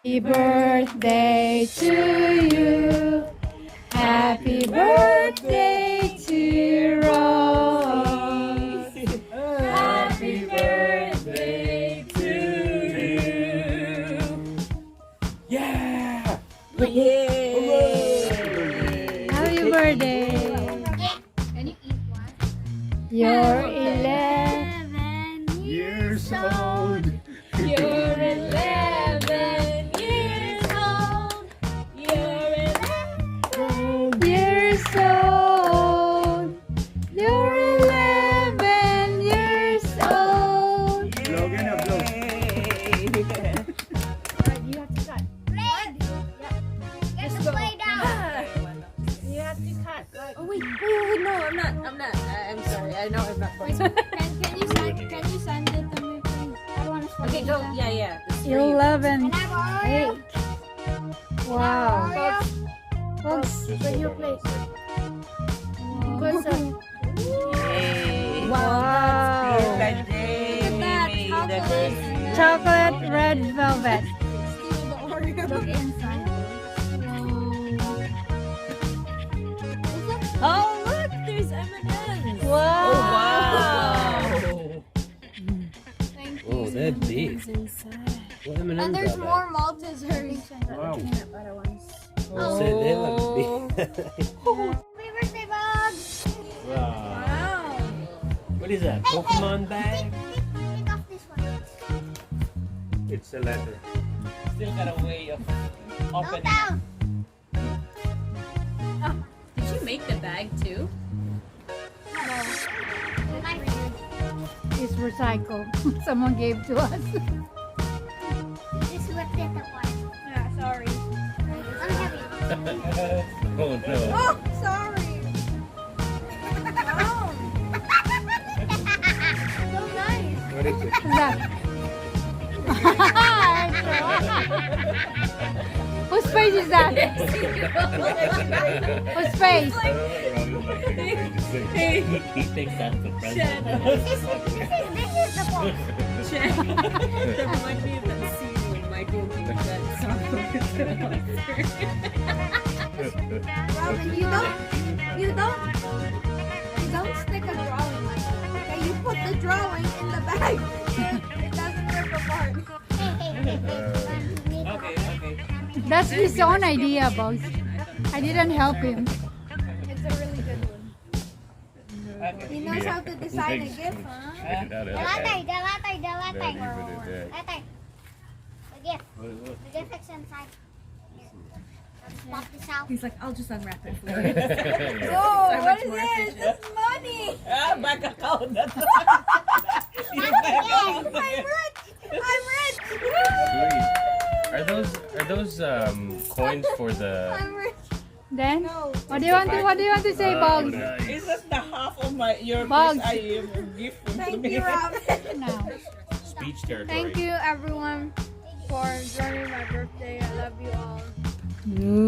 Happy birthday to you. Happy birthday to Rose. Happy birthday to you. Yeah! Yay! Happy birthday. Can you eat one? You're 11. Years old. You're 11 years old. You're 11. Years old. You're 11 years old. Blow, get up, blow. Alright, you have to cut. Red. Get the play down. You have to cut. Like, oh wait, no, I'm not. I'm sorry. I know I'm not going to. Can you send it to me, please? I want to Okay, go. Yeah. This is for you. 11. Can I have Oreo? Wow. Oreo? Folks. Bring your plate. Yay. Wow. Chocolate red velvet. Oh, look, there's M&M's. Wow. Oh, wow. Thank you. Oh, that's big. Inside. What M&Ms And there's are more Maltesers. Wow. Peanut butter ones. Oh. So they look big. Happy birthday, Bogs. Wow. What is that? Pokemon bag? Take off this one. It's a letter. Still got a way of Go opening. down. Did you make the bag too? It's recycled. Someone gave to us. Just whipped it apart. Yeah, sorry. Unheavy. Oh no. Oh, sorry. So nice. What is it? What's that? Whose face is that? Whose face? He thinks that's the present. This is the box. That reminds me of that scene when Michael gave that song over to the Robin, you don't stick a drawing like that. Okay, you put the drawing in the bag. It doesn't rip apart. Okay. That's his own idea, Bogs. I didn't help him. It's a really good one. He knows how to design a gift, huh? Delatay. The gift. The gift is inside. Here. Let's pop this out. He's like, I'll just unwrap it for you. Oh, So what much is more this? efficient. It's money. Bank account. That's I'm rich. Are those coins for the? I'm rich. Then, No. what do you want to say, Bogs? It's just the half of your Bugs. piece I give to Thank me. you, Robin. No. Speech territory. Thank you, everyone, for joining my birthday. I love you all. No.